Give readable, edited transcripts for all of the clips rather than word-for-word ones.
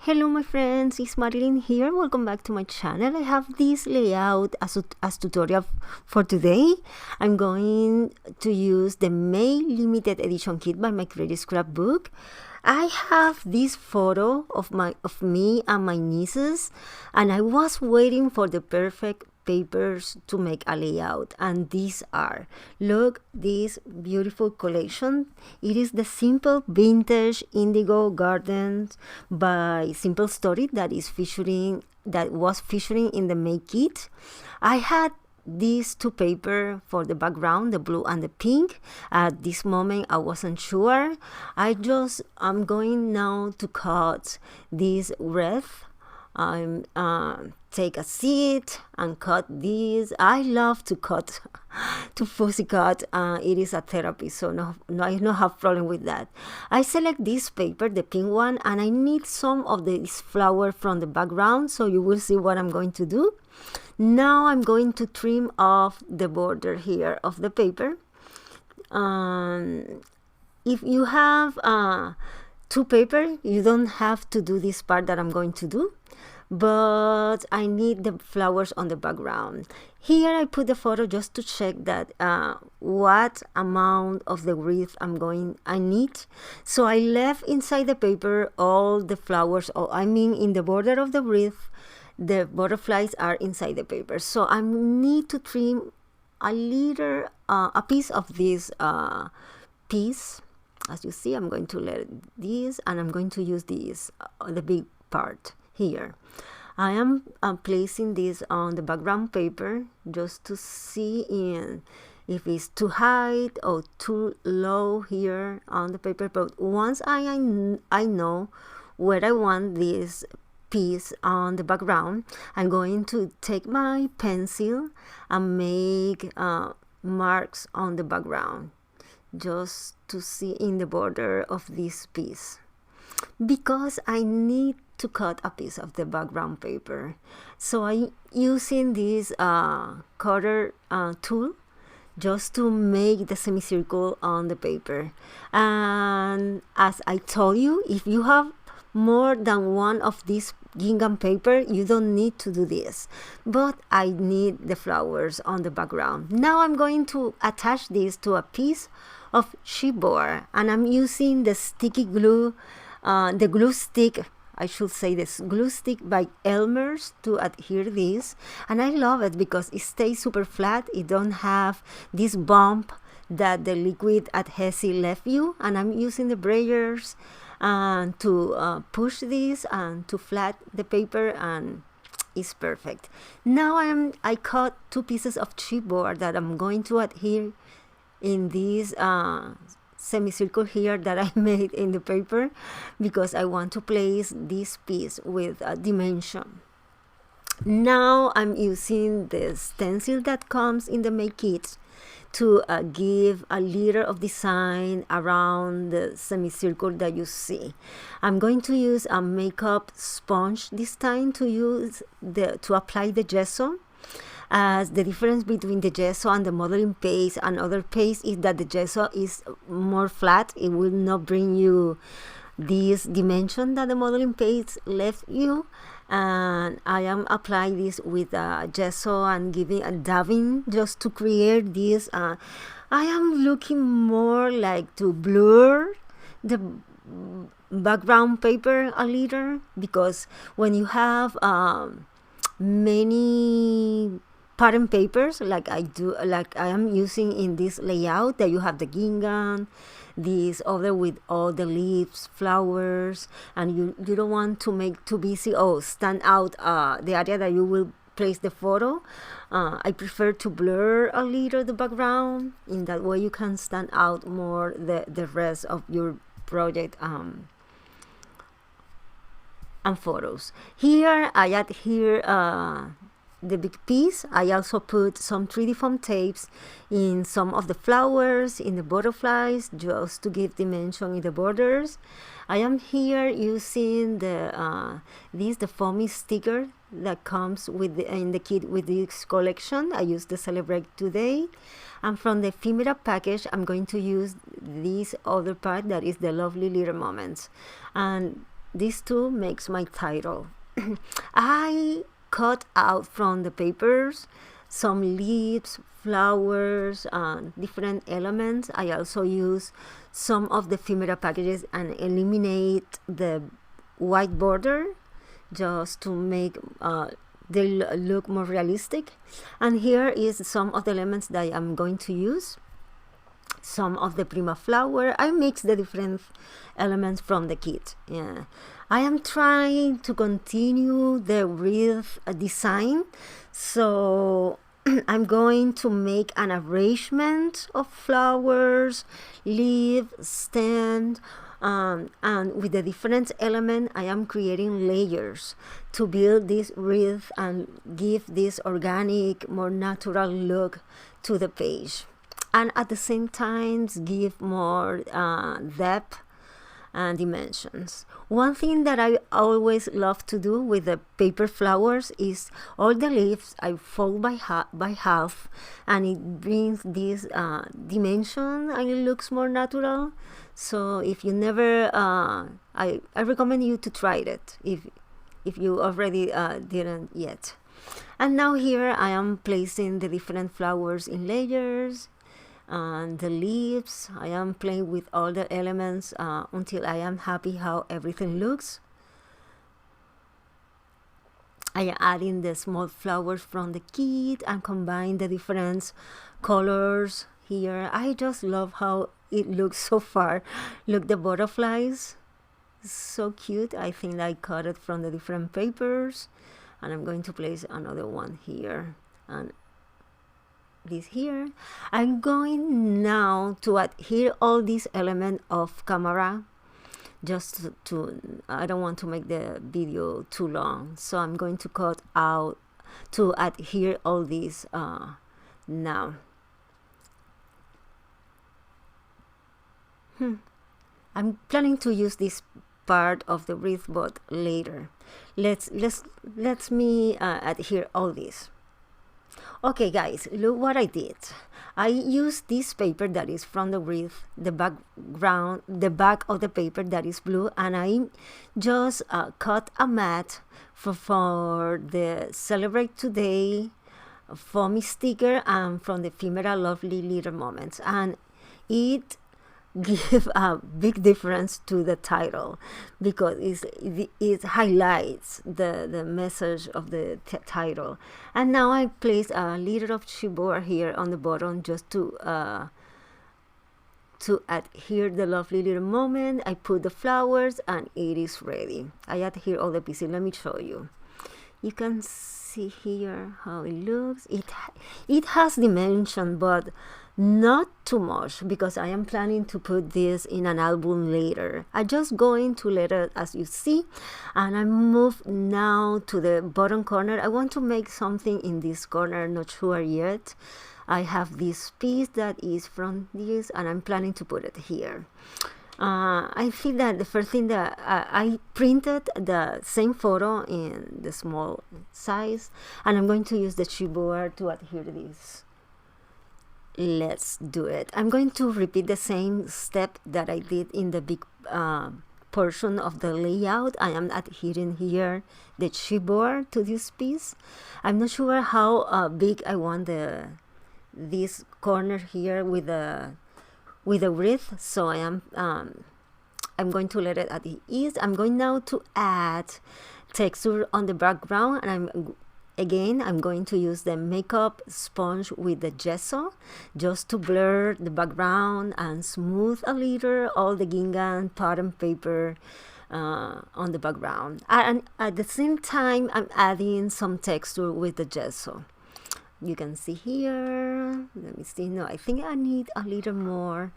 Hello my friends, it's Marilyn here. Welcome back to my channel. I have this layout as tutorial for today. I'm going to use the May limited edition kit by my creative scrapbook. I have this photo of me and my nieces, and I was waiting for the perfect papers to make a layout, and these are, look, this beautiful collection. It is the simple vintage Indigo Gardens by Simple Story that was featuring in the May kit. I had these two paper for the background, the blue and the pink. At this moment I wasn't sure. I'm going now to cut this red. I'm take a seat and cut these. I love to cut, to fussy cut. It is a therapy, so no, I don't have problem with that. I select this paper, the pink one, and I need some of this flower from the background, so you will see what I'm going to do. Now I'm going to trim off the border here of the paper. If you have two paper, you don't have to do this part that I'm going to do, but I need the flowers on the background. Here I put the photo just to check that what amount of the wreath I need. So I left inside the paper all the flowers, in the border of the wreath, the butterflies are inside the paper. So I need to trim a piece of this piece. As you see, I'm going to let this, and I'm going to use this, the big part here. I am placing this on the background paper just to see if it's too high or too low here on the paper. But once I know where I want this piece on the background, I'm going to take my pencil and make marks on the background just to see in the border of this piece, because I need to cut a piece of the background paper. So I'm using this cutter tool just to make the semicircle on the paper. And as I told you, if you have more than one of these gingham paper, you don't need to do this, but I need the flowers on the background. Now I'm going to attach this to a piece of chipboard, and I'm using the sticky glue, the glue stick, I should say this glue stick by Elmer's, to adhere this. And I love it because it stays super flat. It don't have this bump that the liquid adhesive left you. And I'm using the brayers to push this and to flat the paper, and it's perfect. Now I cut two pieces of chipboard that I'm going to adhere in this semicircle here that I made in the paper, because I want to place this piece with a dimension. Now I'm using the stencil that comes in the May kit to give a little of design around the semicircle that you see. I'm going to use a makeup sponge this time to apply the gesso. As the difference between the gesso and the modeling paste and other paste is that the gesso is more flat. It will not bring you this dimension that the modeling paste left you. And I am applying this with gesso and giving a dabbing just to create this. I am looking more like to blur the background paper a little, because when you have many pattern papers like I am using in this layout, that you have the gingham, this other with all the leaves, flowers, and you don't want to make too busy or stand out the area that you will place the photo. I prefer to blur a little the background. In that way you can stand out more the rest of your project and photos. Here I add the big piece. I also put some 3D foam tapes in some of the flowers, in the butterflies, just to give dimension in the borders. I am here using the foamy sticker that comes in the kit with this collection. I used the Celebrate today. And from the ephemera package, I'm going to use this other part that is the Lovely Little Moments. And these two makes my title. I cut out from the papers some leaves, flowers, and different elements. I also use some of the ephemera packages and eliminate the white border just to make they look more realistic. And here is some of the elements that I'm going to use. Some of the prima flower. I mix the different elements from the kit. Yeah. I am trying to continue the wreath design, so I'm going to make an arrangement of flowers, leaf, stand, and with the different element I am creating layers to build this wreath and give this organic, more natural look to the page, and at the same time give more depth and dimensions. One thing that I always love to do with the paper flowers is all the leaves I fold by half, and it brings this dimension and it looks more natural. So if you never, I recommend you to try it if you already didn't yet. And now here I am placing the different flowers in layers. And the leaves, I am playing with all the elements until I am happy how everything looks. I am adding the small flowers from the kit and combine the different colors here. I just love how it looks so far. Look, the butterflies, so cute. I think I cut it from the different papers, and I'm going to place another one here and this here. I'm going now to adhere all these elements off camera, just to I don't want to make the video too long, so I'm going to cut out to adhere all these now. I'm planning to use this part of the wreath, but later. Let's me adhere all this. Okay guys, look what I did. I used this paper that is from the wreath, the background, the back of the paper that is blue, and I just cut a mat for the Celebrate Today foamy sticker and from the ephemera Lovely Little Moments, and it give a big difference to the title because it highlights the message of the title. And now I place a little of chipboard here on the bottom just to adhere the Lovely Little Moment. I put the flowers and it is ready. I adhere all the pieces. Let me show you. You can see here how it looks. It has dimension, but not too much, because I am planning to put this in an album later. I just going to let it, as you see, and I move now to the bottom corner. I want to make something in this corner, not sure yet. I have this piece that is from this, and I'm planning to put it here. I think that the first thing that I printed the same photo in the small size, and I'm going to use the chipboard to adhere this. Let's do it. I'm going to repeat the same step that I did in the big portion of the layout. I am adhering here the chipboard to this piece. I'm not sure how big I want this corner here with the wreath, so I am I'm going to let it at the ease. I'm going now to add texture on the background, and I'm going to use the makeup sponge with the gesso just to blur the background and smooth a little all the gingham pattern paper on the background. And at the same time, I'm adding some texture with the gesso. You can see here. Let me see. No, I think I need a little more.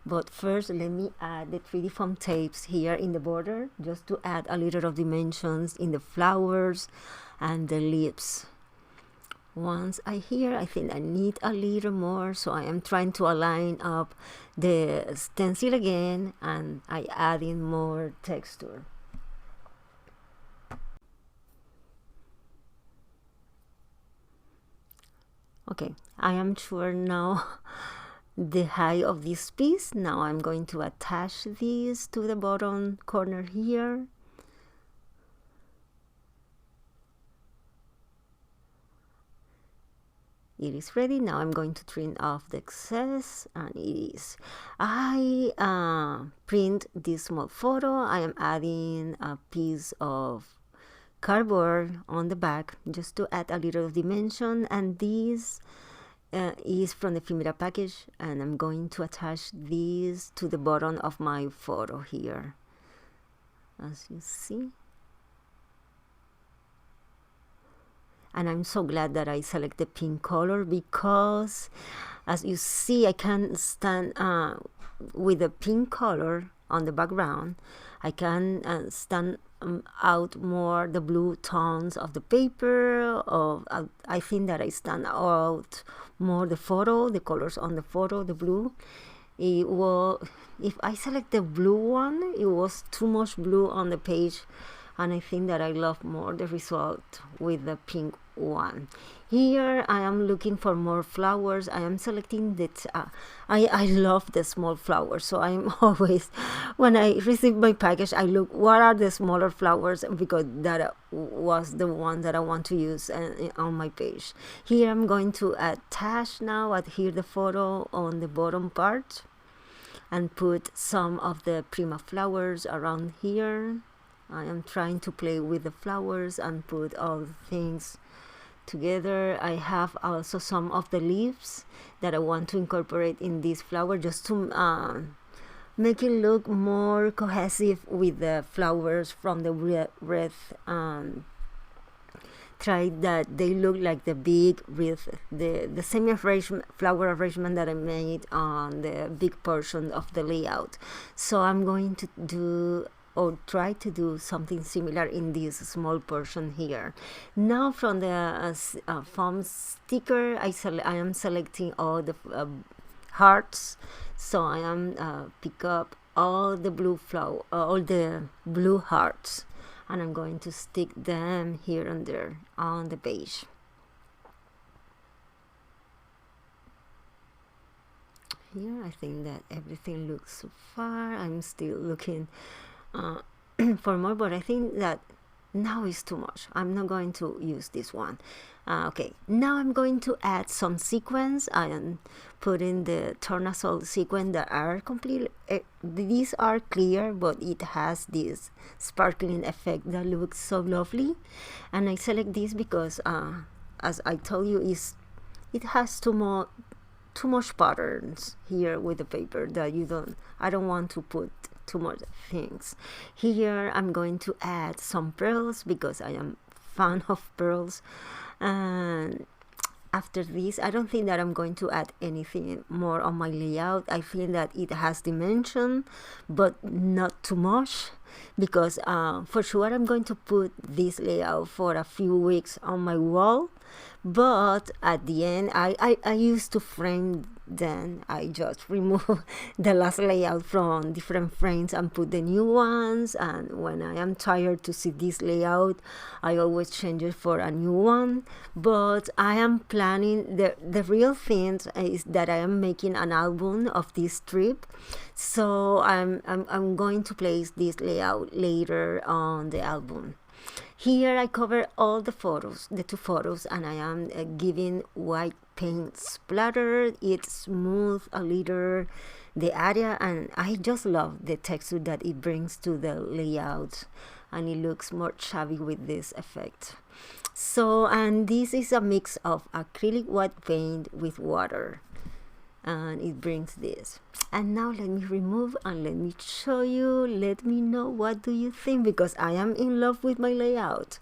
But first, let me add the 3D foam tapes here in the border, just to add a little of dimensions in the flowers and the leaves. Once I think I need a little more, so I am trying to align up the stencil again, and I add in more texture. Okay, I am sure now the height of this piece. Now I'm going to attach this to the bottom corner here. it is ready. Now I'm going to trim off the excess, and it is. I print this small photo. I am adding a piece of cardboard on the back just to add a little dimension, and this is from the Rivera package, and I'm going to attach this to the bottom of my photo here, as you see. And I'm so glad that I select the pink color, because as you see, I can stand with the pink color on the background. I can stand out more the blue tones of the paper. I think that I stand out more the photo, the colors on the photo, the blue. If I select the blue one, it was too much blue on the page, and I think that I love more the result with the pink one. Here I am looking for more flowers. I am selecting that. I love the small flowers, so I'm always, when I receive my package, I look what are the smaller flowers, because that was the one that I want to use on my page. Here I'm going to attach now, adhere the photo on the bottom part, and put some of the prima flowers around here. I am trying to play with the flowers and put all the things together. I have also some of the leaves that I want to incorporate in this flower, just to make it look more cohesive with the flowers from the wreath. Try that they look like the big wreath, the same flower arrangement that I made on the big portion of the layout. So I'm going to do, or try to do, something similar in this small portion here. Now from the foam sticker, I am selecting all the hearts. So I am pick up all the all the blue hearts, and I'm going to stick them here and there on the page. Here I think that everything looks so far. I'm still looking for more, but I think that now is too much. I'm not going to use this one. Okay, now I'm going to add some sequins. I am putting the tornasol sequin that are completely, these are clear, but it has this sparkling effect that looks so lovely. And I select this because, as I told you, it has too much patterns here with the paper that I don't want to put too much things. Here I'm going to add some pearls because I am fan of pearls. And after this, I don't think that I'm going to add anything more on my layout. I think that it has dimension, but not too much, because for sure I'm going to put this layout for a few weeks on my wall. But at the end, I used to frame, then I just remove the last layout from different frames and put the new ones. And when I am tired to see this layout, I always change it for a new one. But I am planning, the real thing is that I am making an album of this strip. So I'm going to place this layout later on the album. Here I cover all the photos, the two photos, and I am giving white paint splatter. It smooth a little the area, and I just love the texture that it brings to the layout, and it looks more shabby with this effect. So, and this is a mix of acrylic white paint with water, and it brings this. And now let me remove and let me show you. Let me know what do you think, because I am in love with my layout.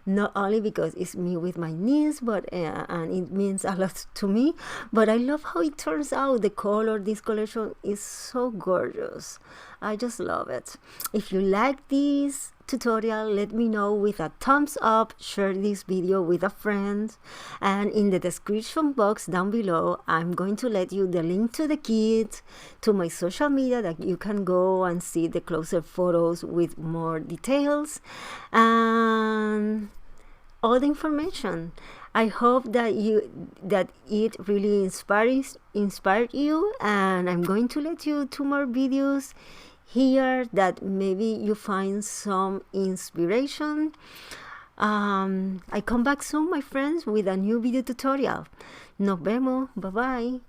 Not only because it's me with my niece, but and it means a lot to me, but I love how it turns out. The color, this collection is so gorgeous. I just love it. If you like this tutorial, let me know with a thumbs up, share this video with a friend, and in the description box down below I'm going to let you the link to the kit, to my social media, that you can go and see the closer photos with more details and all the information. I hope that it really inspired you, and I'm going to let you 2 more videos here that maybe you find some inspiration. I come back soon, my friends, with a new video tutorial. Nos vemos. Bye bye.